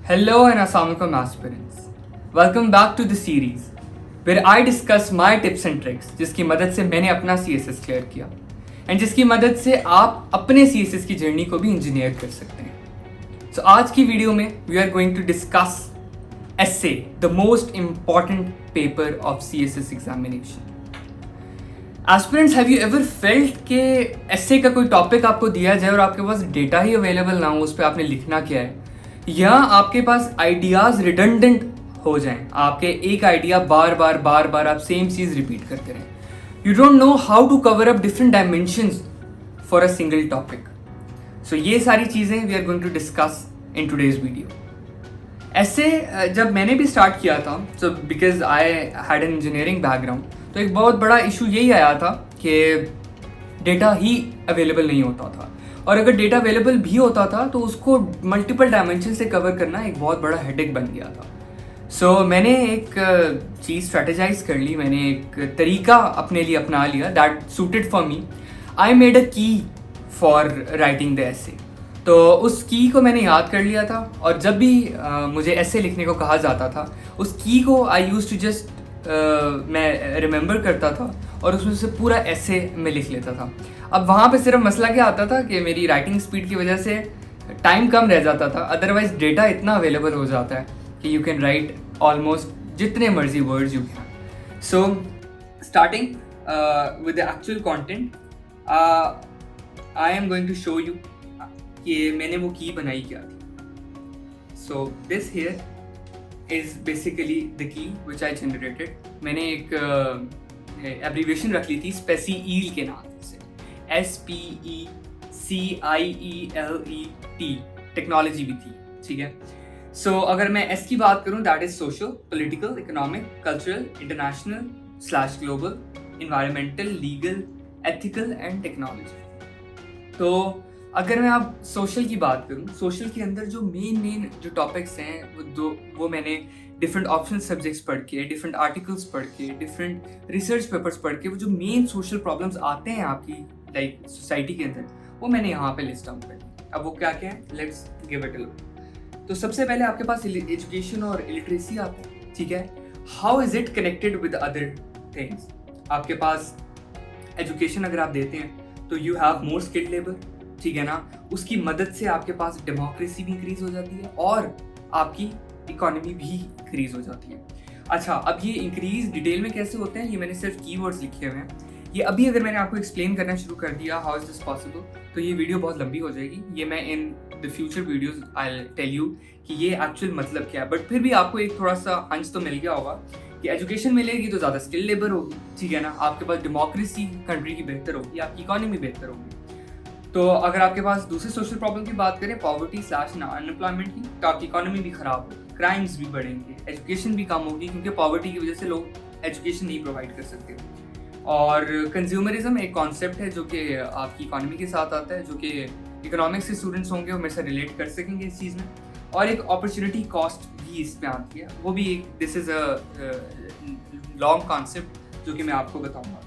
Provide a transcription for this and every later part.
Hello and Assalamualaikum aspirants. Welcome back to the series where I discuss my tips and tricks जिसकी मदद से मैंने अपना CSS clear किया एंड जिसकी मदद से आप अपने CSS की जर्नी को भी इंजीनियर कर सकते हैं. So आज की वीडियो में we are going to discuss essay, the most important paper of CSS examination. Aspirants, have you ever felt कि essay का कोई टॉपिक आपको दिया जाए और आपके पास डेटा ही अवेलेबल ना हो उस पर आपने लिखना क्या है, या आपके पास आइडियाज रिडंडेंट हो जाएं, आपके एक आइडिया बार बार आप सेम चीज रिपीट करते रहें. You don't know how to cover up different dimensions for a single topic. So ये सारी चीजें we are going to discuss in today's video. ऐसे जब मैंने भी स्टार्ट किया था, so because I had an engineering background, तो एक बहुत बड़ा इशू यही आया था कि डेटा ही अवेलेबल नहीं होता था, और अगर डेटा अवेलेबल भी होता था तो उसको मल्टीपल डायमेंशन से कवर करना एक बहुत बड़ा हेडेक बन गया था. सो मैंने एक चीज़ स्ट्रेटेजाइज कर ली, मैंने एक तरीका अपने लिए अपना लिया that suited for me. I made a की फॉर राइटिंग द ऐसे. तो उस की को मैंने याद कर लिया था, और जब भी मुझे ऐसे लिखने को कहा जाता था उस की को आई यूज टू जस्ट मैं रिमेंबर करता था और उसमें से पूरा ऐसे में लिख लेता था. अब वहाँ पे सिर्फ मसला क्या आता था कि मेरी राइटिंग स्पीड की वजह से टाइम कम रह जाता था, अदरवाइज डेटा इतना अवेलेबल हो जाता है कि यू कैन राइट ऑलमोस्ट जितने मर्जी words you can. So starting with the actual content, I am going to show you कि मैंने वो की बनाई क्या थी. So this here is basically the key which I generated. मैंने एक एब्रीविएशन रख ली थी स्पेसीईल के नाम से, SPECIELET. टेक्नोलॉजी भी थी, ठीक है. सो अगर मैं एस की बात करूं, that is social, political, economic, cultural, international / global, environmental, legal, ethical and technology. तो अगर मैं आप सोशल की बात करूं, सोशल के अंदर जो मेन जो टॉपिक्स हैं वो मैंने डिफरेंट ऑप्शन सब्जेक्ट्स पढ़ के, डिफरेंट आर्टिकल्स पढ़ के, डिफरेंट रिसर्च पेपर्स पढ़ के, वो जो मेन सोशल प्रॉब्लम्स आते हैं आपकी लाइक सोसाइटी के अंदर, वो मैंने यहाँ पे लिस्ट डाउन कर दी. अब वो क्या क्या है, let's give it a look. तो सबसे पहले आपके पास एजुकेशन और इलिटरेसी आता है, ठीक है. How is it connected with other things. आपके पास एजुकेशन अगर आप देते हैं तो you have more skilled labour, ठीक है ना. उसकी मदद से आपके पास डेमोक्रेसी भी इंक्रीज हो जाती है और आपकी इकोनॉमी भी इंक्रीज हो जाती है. अच्छा, अब ये इंक्रीज डिटेल में कैसे होते हैं, ये मैंने सिर्फ कीवर्ड्स लिखे हुए हैं. ये अभी अगर मैंने आपको एक्सप्लेन करना शुरू कर दिया हाउ इज दिस पॉसिबल, तो ये वीडियो बहुत लंबी हो जाएगी. ये मैं in the future videos I tell you कि ये एक्चुअल मतलब क्या है. बट फिर भी आपको एक थोड़ा सा हंच तो मिल गया होगा कि एजुकेशन मिलेगी तो ज़्यादा स्किल लेबर होगी, ठीक है ना. आपके पास डेमोक्रेसी कंट्री की बेहतर होगी, आपकी इकोनॉमी बेहतर होगी. तो अगर आपके पास दूसरे सोशल प्रॉब्लम की बात करें, पॉवर्टी / अनएम्प्लॉयमेंट की, तो आपकी इकोनॉमी भी खराब होगी, क्राइम्स भी बढ़ेंगे, एजुकेशन भी कम होगी, क्योंकि पॉवर्टी की वजह से लोग एजुकेशन नहीं प्रोवाइड कर सकते. और कंज्यूमरिज्म एक कॉन्सेप्ट है जो कि आपकी इकोनॉमी के साथ आता है, जो कि इकोनॉमिक्स के स्टूडेंट्स होंगे वो मेरे से रिलेट कर सकेंगे इस चीज़ में. और एक अपॉर्चुनिटी कॉस्ट भी इसमें आती है, वो भी एक this is a long concept जो कि मैं आपको बताऊँगा.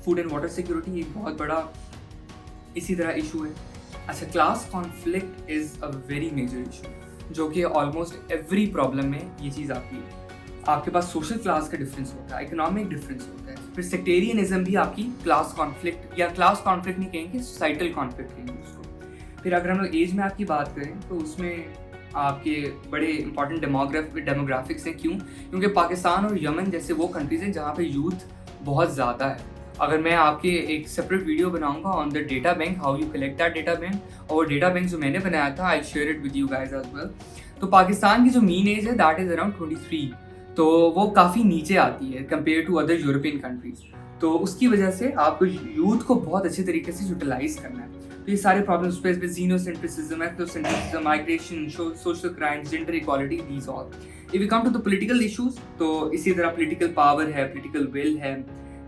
फूड एंड वाटर सिक्योरिटी एक बहुत बड़ा इसी तरह इशू है. अच्छा, class conflict is a very major issue, जो कि ऑलमोस्ट एवरी प्रॉब्लम में ये चीज़ आती है. आपके पास सोशल क्लास का डिफरेंस होता है, इकोनॉमिक डिफरेंस होता है, फिर सेक्टेरियनिज्म भी आपकी क्लास कॉन्फ्लिक्ट, या क्लास कॉन्फ्लिक्ट नहीं कहेंगे, सोसाइटल कॉन्फ्लिक्ट कहेंगे उसको. फिर अगर हम लोग एज में आपकी बात करें तो उसमें आपके बड़े इंपॉर्टेंट डेमोग्राफिक्स हैं. क्यों? क्योंकि पाकिस्तान और यमन जैसे वो कंट्रीज हैं जहाँ पे यूथ बहुत ज़्यादा है. अगर मैं आपके एक सेपरेट वीडियो बनाऊंगा on the data bank, how you collect that data bank, और डेटा बैंक जो मैंने बनाया था I share it with you guys as well. तो पाकिस्तान की जो मीन एज है दैट इज अराउंड 23, तो वो काफ़ी नीचे आती है compare to other European countries. तो उसकी वजह से आपको यूथ को बहुत अच्छे तरीके से यूटिलाइज करना है. तो ये सारे प्रॉब्लम्स पे xenocentrism, ethnocentrism, migration, social crimes, gender equality, these all. If you come to the political issues, तो इसी तरह पॉलिटिकल पावर है, पॉलिटिकल विल है,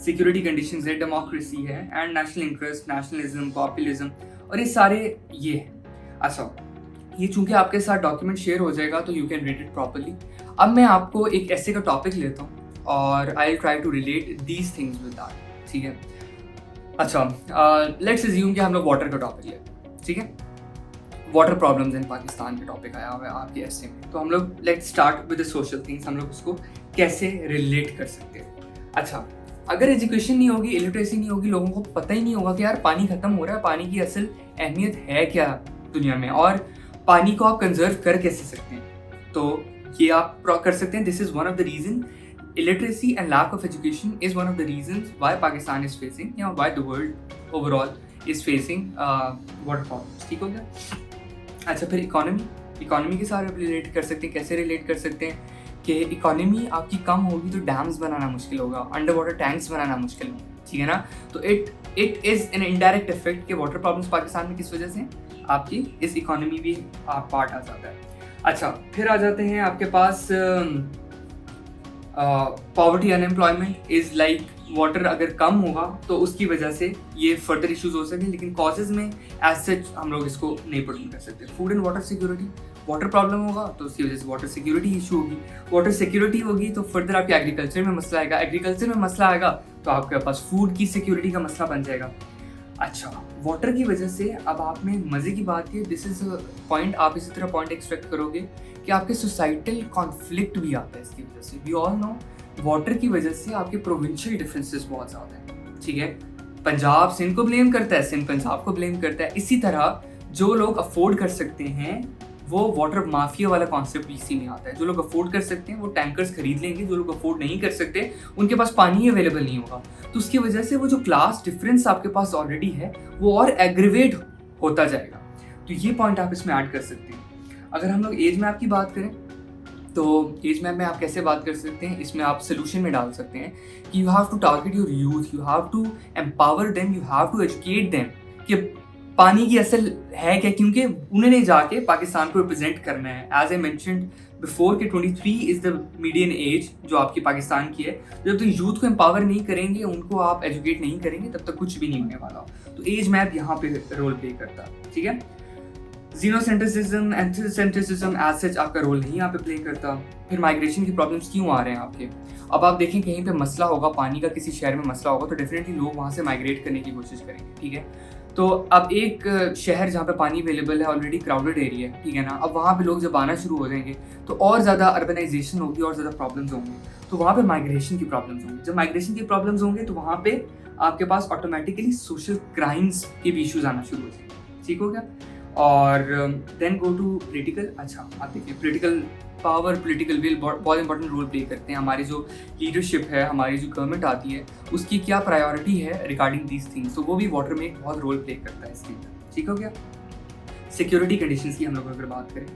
सिक्योरिटी कंडीशंस है, डेमोक्रेसी है, and national interest, nationalism, populism, और ये सारे ये हैं. अच्छा, ये चूंकि आपके साथ डॉक्यूमेंट शेयर हो जाएगा तो you can read it properly. अब मैं आपको एक ऐसे का टॉपिक लेता हूँ और I will try to relate these things with that, ठीक है. अच्छा, लेट्स अज्यूम कि हम लोग वाटर का टॉपिक लेते हैं, ठीक है. वाटर प्रॉब्लम्स इन पाकिस्तान के टॉपिक आया हुआ है आपके ऐसे में। तो हम लोग let's start with the social things, हम लोग उसको कैसे रिलेट कर सकते हैं। अच्छा, अगर एजुकेशन नहीं होगी, इलिटरेसी नहीं होगी, लोगों को पता ही नहीं होगा कि यार पानी खत्म हो रहा है, पानी की असल अहमियत है क्या दुनिया में, और पानी को आप कंजर्व कर कैसे सकते हैं, तो ये आप कर सकते हैं। This is one of the reason, illiteracy and lack of education is one of the reasons why Pakistan is facing, why the world overall is facing water problems। ठीक हो गया। अच्छा, फिर इकोनॉमी के साथ रिलेट कर सकते हैं। कैसे रिलेट कर सकते हैं कि इकोनॉमी आपकी कम होगी तो डैम्स बनाना मुश्किल होगा, अंडर वाटर टैंक्स बनाना मुश्किल होगा, ठीक है ना। तो it is an indirect effect के वाटर प्रॉब्लम्स पाकिस्तान में किस वजह से आपकी इस इकोनॉमी भी पार्ट आ जाता है। अच्छा, फिर आ जाते हैं आपके पास poverty, unemployment is like water अगर कम होगा तो उसकी वजह से ये फर्दर इश्यूज हो सकें, लेकिन कॉजेज में एज सच हम लोग इसको नहीं पुट कर सकते। Food and water security, water problem होगा तो उसकी वजह से वाटर सिक्योरिटी इशू होगी, वाटर सिक्योरिटी होगी तो फर्दर आपके एग्रीकल्चर में मसला आएगा, एग्रीकल्चर में मसला आएगा तो आपके पास फूड की सिक्योरिटी का मसला बन जाएगा। अच्छा, वाटर की वजह से अब आप में मज़े की बात है, दिस इज पॉइंट, आप इसी तरह पॉइंट एक्सपेक्ट करोगे कि आपके सोसाइटल कॉन्फ्लिक्ट भी आता है इसकी वजह से। वी ऑल नो वाटर की वजह से आपके प्रोविंशियल डिफरेंसेस बहुत ज़्यादा हैं, ठीक है। पंजाब सिंध को ब्लेम करता है, सिंध पंजाब को ब्लेम करता है। इसी तरह जो लोग अफोर्ड कर सकते हैं वो वाटर माफिया वाला कॉन्सेप्ट इसी में आता है। जो लोग अफोर्ड कर सकते हैं वो टैंकर्स खरीद लेंगे, जो लोग अफोर्ड नहीं कर सकते उनके पास पानी अवेलेबल नहीं होगा, तो उसकी वजह से वो जो क्लास डिफरेंस आपके पास ऑलरेडी है वो और एग्रीवेट होता जाएगा। तो ये पॉइंट आप इसमें ऐड कर सकते हैं। अगर हम लोग एज मैप की बात करें तो एज मैप में आप कैसे बात कर सकते हैं, इसमें आप सोल्यूशन में डाल सकते हैं कि you have to target your youth, you have to empower them, you have to educate them कि पानी की असल है क्या, क्योंकि उन्होंने जाके पाकिस्तान को रिप्रेजेंट करना है। एज आई मैंशनड बिफोर कि 23 इज़ द मीडियन एज जो आपकी पाकिस्तान की है। जब तक यूथ को एम्पावर नहीं करेंगे, उनको आप एजुकेट नहीं करेंगे, तब तक कुछ भी नहीं होने वाला। तो एज मैप यहाँ पे रोल प्ले करता है, ठीक है। जीनोसेंट्रिसिज्म, एंथ्रोसेंट्रिसिज्म एज सच आपका रोल नहीं यहाँ पे प्ले करता। फिर माइग्रेशन की प्रॉब्लम्स क्यों आ रहे हैं आपके, अब आप देखें कहीं पे मसला होगा पानी का, किसी शहर में मसला होगा तो डेफिनेटली लोग वहाँ से माइग्रेट करने की कोशिश करेंगे, ठीक है। तो अब एक शहर जहाँ पे पानी अवेलेबल है, ऑलरेडी क्राउडेड एरिया है, ठीक है ना, अब वहाँ पे लोग जब आना शुरू हो जाएंगे तो और ज़्यादा अर्बनाइजेशन होगी और ज़्यादा प्रॉब्लम्स होंगे, तो वहाँ पे माइग्रेशन की प्रॉब्लम्स होंगी। जब माइग्रेशन की प्रॉब्लम्स होंगे तो वहाँ पे आपके पास ऑटोमेटिकली सोशल क्राइम्स के भी इशूज़ आना शुरू हो जाएंगे, ठीक हो गया। और देन गो टू पोलिटिकल। अच्छा, आप देखिए पोलिटिकल पावर, पोलिटिकल विल बहुत इंपॉर्टेंट रोल प्ले करते हैं। हमारी जो लीडरशिप है, हमारी जो गवर्नमेंट आती है, उसकी क्या प्रायोरिटी है रिगार्डिंग दीज थिंग्स, तो वो भी वाटर में एक बहुत रोल प्ले करता है इसके अंदर, ठीक हो गया। सिक्योरिटी कंडीशंस की हम लोग अगर बात करें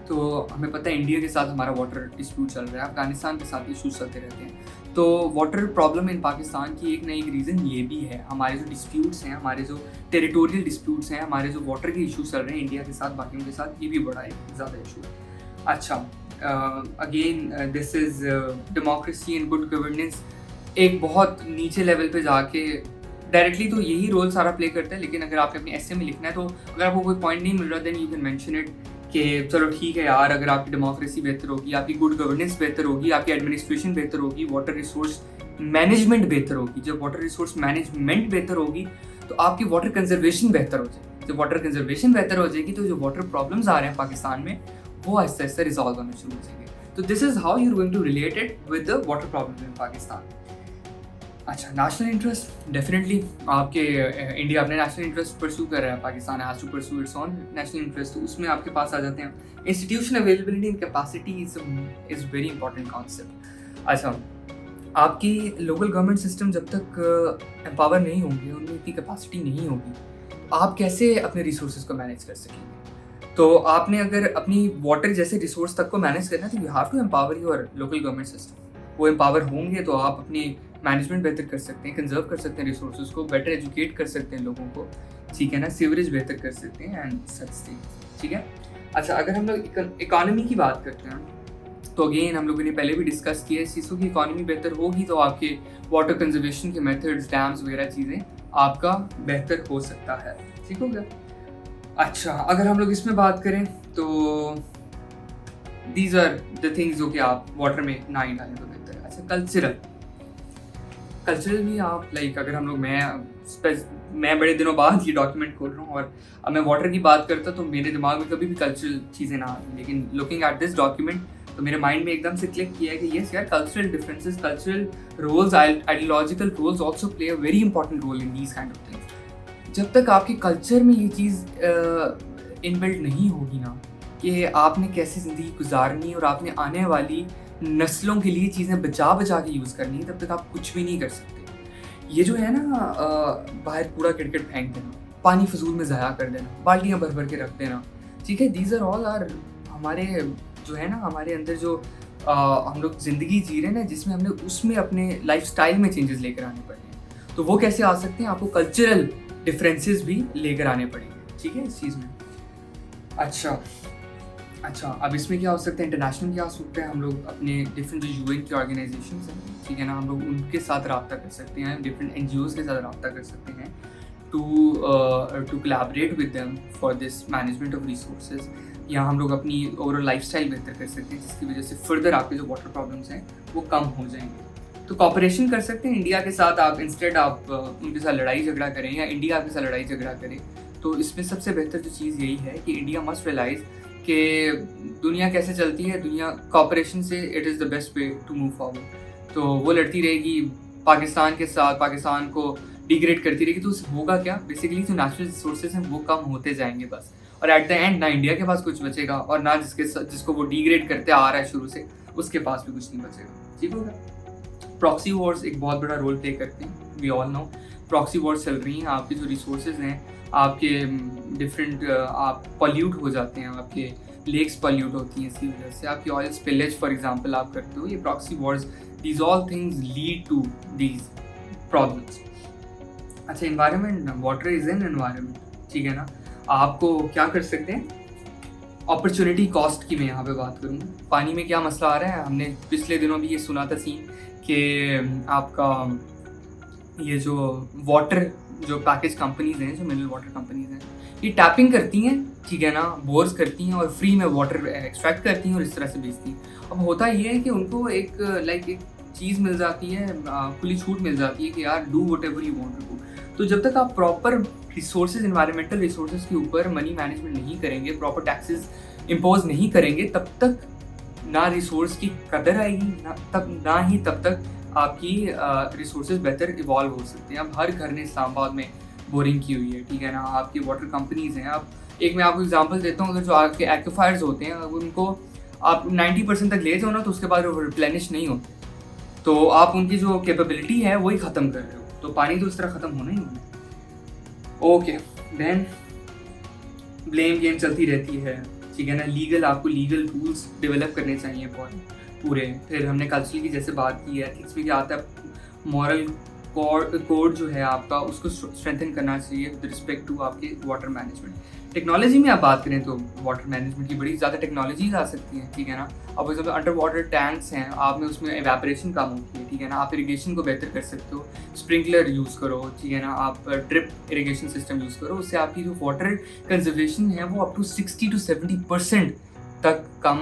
तो हमें पता है इंडिया के साथ हमारा वाटर डिस्प्यूट चल रहा है, अफगानिस्तान के साथ इशूज चलते रहते हैं। तो वाटर प्रॉब्लम इन पाकिस्तान की एक ना एक रीज़न ये भी है, हमारे जो डिस्प्यूट्स हैं, हमारे जो टेरिटोरियल डिस्प्यूट्स हैं, हमारे जो वाटर के इशूज चल रहे हैं इंडिया के साथ, बाकियों के साथ, ये भी बड़ा एक ज़्यादा इशू है। अच्छा, again this is democracy and good governance एक बहुत नीचे लेवल पे जाके डायरेक्टली तो यही रोल सारा प्ले करता है, लेकिन अगर आपने अपने एसे में लिखना है तो अगर आपको कोई पॉइंट नहीं मिल रहा then you can mention it कि चलो ठीक है यार, अगर आपकी डेमोक्रेसी बेहतर होगी, आपकी गुड गवर्नेंस बेहतर होगी, आपकी एडमिनिस्ट्रेशन बेहतर होगी, वाटर रिसोर्स मैनेजमेंट बेहतर होगी। जब वाटर रिसोर्स मैनेजमेंट बेहतर होगी तो आपकी वाटर कंजर्वेशन बेहतर हो जाएगी। जब वाटर कंजर्वेशन बेहतर हो जाएगी तो जो वाटर प्रॉब्लम्स आ रहे हैं पाकिस्तान में वो आहिस्ता आहिस्ता रिजॉल्व होना शुरू हो जाएंगे। तो this is how you are going to relate it with the water problems in Pakistan. अच्छा, नेशनल इंटरेस्ट, डेफिनेटली आपके इंडिया अपने नेशनल इंटरेस्ट परस्यू कर रहा है, Pakistan has to pursue its own national interest, तो उसमें आपके पास आ जाते हैं institution availability and capacity is very important concept. अच्छा, आपकी लोकल गवर्नमेंट सिस्टम जब तक एम्पावर नहीं होंगे, उनमें इतनी कैपेसिटी नहीं होगी, तो आप कैसे अपने रिसोर्सेज को मैनेज कर सकेंगे। तो आपने अगर अपनी वाटर जैसे रिसोर्स तक को मैनेज करना है तो you have to empower your local government system. वो एम्पावर होंगे तो आप अपनी मैनेजमेंट बेहतर कर सकते हैं, कंजर्व कर सकते हैं रिसोर्सेज को, बेटर एजुकेट कर सकते हैं लोगों को, ठीक है ना, सीवरेज बेहतर कर सकते हैं एंड सच थिंग्स, ठीक है। अच्छा, अगर हम लोग इकोनॉमी की बात करते हैं तो अगेन हम लोगों ने पहले भी डिस्कस किया है, इस चीज़ों की इकोनॉमी बेहतर होगी तो आपके वाटर कंजर्वेशन के मेथड्स, डैम्स वगैरह चीज़ें आपका बेहतर हो सकता है, ठीक हो गया। अच्छा, अगर हम लोग इसमें बात करें तो दीज आर द थिंग्स जो कि आप वाटर में ना ही डालें तो बेहतर है। अच्छा, कल्चरल भी आप लाइक अगर हम लोग, मैं मैं बड़े दिनों बाद ये डॉक्यूमेंट खोल रहा हूँ और अब मैं वाटर की बात करता तो मेरे दिमाग में कभी भी कल्चरल चीज़ें ना आती, लेकिन लुकिंग एट दिस डॉक्यूमेंट तो मेरे माइंड में एकदम से क्लिक किया है कि यस यार, cultural differences, cultural roles, ideological roles also play a very important role in these kind of things. जब तक आपके कल्चर में ये चीज़ इनबिल्ट नहीं होगी ना कि आपने कैसे ज़िंदगी गुजारनी और आपने आने वाली नस्लों के लिए चीज़ें बचा बचा के यूज़ करनी है, तब तक आप कुछ भी नहीं कर सकते। ये जो है ना, बाहर कूड़ा किटकिट फेंक देना, पानी फजूल में ज़ाया कर देना, बाल्टियाँ भर भर के रख देना, ठीक है, दीज आर ऑल आर हमारे जो है ना, हमारे अंदर जो हम लोग ज़िंदगी जी रहे हैं ना, जिसमें हमने उसमें अपने लाइफ स्टाइल में चेंजेस लेकर आने पड़े हैं। तो वो कैसे आ सकते हैं? आपको कल्चरल डिफरेंसेस भी लेकर आने पड़ेंगे, ठीक है, इस चीज़ में। अच्छा, अब इसमें क्या हो सकता है? इंटरनेशनल क्या हो सकता है? हम लोग अपने डिफरेंट जो यूएन की ऑर्गेनाइजेशन हैं, ठीक है ना, हम लोग उनके साथ रब्ता कर सकते हैं, डिफरेंट एनजीओज़ के साथ रब्ता कर सकते हैं to collaborate with them for this management of resources, या हम लोग अपनी ओवरऑल लाइफस्टाइल बेहतर कर सकते हैं, जिसकी वजह से फर्दर आपके जो वाटर प्रॉब्लम्स हैं वो कम हो जाएंगे। तो कॉपरेशन कर सकते हैं इंडिया के साथ। आप इंस्टेड आप उनके साथ लड़ाई झगड़ा करें या इंडिया आपके साथ लड़ाई झगड़ा करे, तो इसमें सबसे बेहतर जो चीज़ यही है कि इंडिया मस्ट रियलाइज़ कि दुनिया कैसे चलती है, दुनिया कॉपरेशन से it is the best way to move forward. तो वो लड़ती रहेगी पाकिस्तान के साथ, पाकिस्तान को डिग्रेड करती रहेगी, तो उससे होगा क्या? बेसिकली जो नेचुरल रिसोर्सेज हैं वो कम होते जाएंगे बस, और एट द एंड ना इंडिया के पास कुछ बचेगा और ना जिसको वो डिग्रेड करते आ रहा है शुरू से, उसके पास भी कुछ नहीं बचेगा, ठीक होगा। प्रॉक्सी वॉर्स एक बहुत बड़ा रोल प्ले करते हैं, we all know. Proxy wars चल रही हैं, आपके जो रिसोर्सेज हैं, आपके डिफरेंट आप पॉल्यूट हो जाते हैं, आपके लेक्स पॉल्यूट होती हैं, इसी वजह से आपकी ऑयल स्पिलेज फॉर एग्जांपल आप करते हो, ये proxy wars, these all things lead to these problems. अच्छा, environment, water is an environment, ठीक है ना। आपको क्या कर सकते हैं? अपॉर्चुनिटी कॉस्ट की मैं यहाँ पे बात करूँगा। पानी में क्या मसला आ रहा है, हमने पिछले दिनों भी ये सुना था सीन कि आपका ये जो वाटर जो पैकेज कंपनीज हैं, जो मिनरल वाटर कंपनीज हैं, ये टैपिंग करती हैं, ठीक है ना, बोर्स करती हैं और फ्री में वाटर एक्सट्रैक्ट करती हैं और इस तरह से बेचती हैं। अब होता ये है कि उनको एक एक चीज़ मिल जाती है, खुली छूट मिल जाती है कि यार do whatever you want to do. तो जब तक आप प्रॉपर रिसोर्सेज, इन्वायरमेंटल रिसोर्सेज के ऊपर मनी मैनेजमेंट नहीं करेंगे, प्रॉपर टैक्सेस इम्पोज नहीं करेंगे, तब तक ना रिसोर्स की कदर आएगी, ना ही तब तक आपकी रिसोर्सेज बेहतर इवॉल्व हो सकते हैं। अब हर घर ने इस्लामाबाद में बोरिंग की हुई है, ठीक है ना, आपकी वाटर कंपनीज हैं। अब एक मैं आपको एग्जांपल देता हूँ, अगर जो आपके एक्वाफायर्स होते हैं, अगर उनको आप 90% तक ले जाओ ना, तो उसके बाद वो रिप्लेनिश नहीं होते, तो आप उनकी जो कैपेबिलिटी है वही ख़त्म कर रहे हो, तो पानी तो उस तरह ख़त्म होना ही होना है। ओके, देन ब्लेम गेम चलती रहती है, ठीक है ना। आपको लीगल टूल्स डेवलप करने चाहिए बहुत पूरे। फिर हमने कल्चरल की जैसे बात की है, एथिक्स में क्या आता है, मॉरल कोड जो है आपका, उसको स्ट्रेंथन करना चाहिए विद रिस्पेक्ट टू आपके वाटर मैनेजमेंट। टेक्नोलॉजी में आप बात करें तो वाटर मैनेजमेंट की बड़ी ज़्यादा टेक्नोलॉजीज आ सकती हैं, ठीक है ना। अब जब अंडर वाटर टैंक्स हैं, आप में उसमें एवेपोरेशन कम होती है, ठीक है ना, आप इरिगेशन को बेहतर कर सकते हो, स्प्रिंकलर यूज़ करो, ठीक है ना, आप ड्रिप इरिगेशन सिस्टम यूज़ करो, उससे आपकी जो वाटर कंजर्वेशन है वो अप टू 60 to 70% तक कम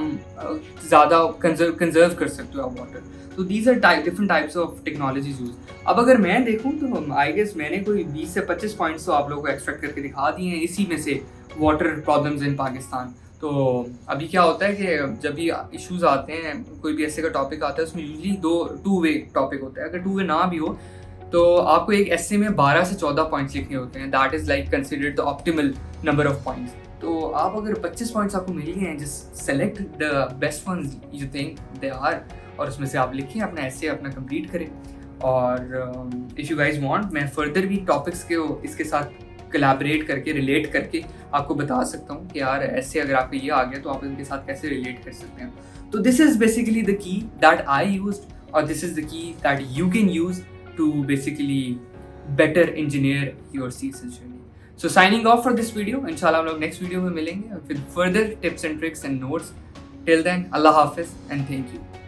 ज़्यादा कंजर्व कर सकते हो आप वाटर। तो these are different types of technologies use. अब अगर मैं देखूँ तो आई गेस मैंने कोई 20 से 25 पॉइंट्स तो आप लोगों को एक्सट्रैक्ट करके दिखा दिए हैं इसी में से, वाटर प्रॉब्लम्स इन पाकिस्तान। तो अभी क्या होता है कि जब भी इश्यूज आते हैं, कोई भी ऐसे का टॉपिक आता है, उसमें यूजली टू वे टॉपिक होता है। अगर टू वे ना भी हो तो आपको एक एस्से में 12 से 14 पॉइंट्स लिखने होते हैं, that is like considered the optimal number of points. तो आप अगर 25 पॉइंट्स आपको मिल गए हैं, just select the best ones you think they are, और उसमें से आप लिखें, अपना ऐसे अपना कंप्लीट करें। और इफ़ यू गाइज वांट, मैं फर्दर भी टॉपिक्स के इसके साथ कोलैबोरेट करके, रिलेट करके आपको बता सकता हूँ कि यार ऐसे अगर आपको ये आ गया तो आप इनके साथ कैसे रिलेट कर सकते हैं। तो this is basically the key that I used, और this is the key that you can use to basically better engineer your season journey. So signing off for this video, इंशाल्लाह हम लोग नेक्स्ट वीडियो में मिलेंगे with further tips and tricks and notes. Till then, Allah Hafiz and thank you.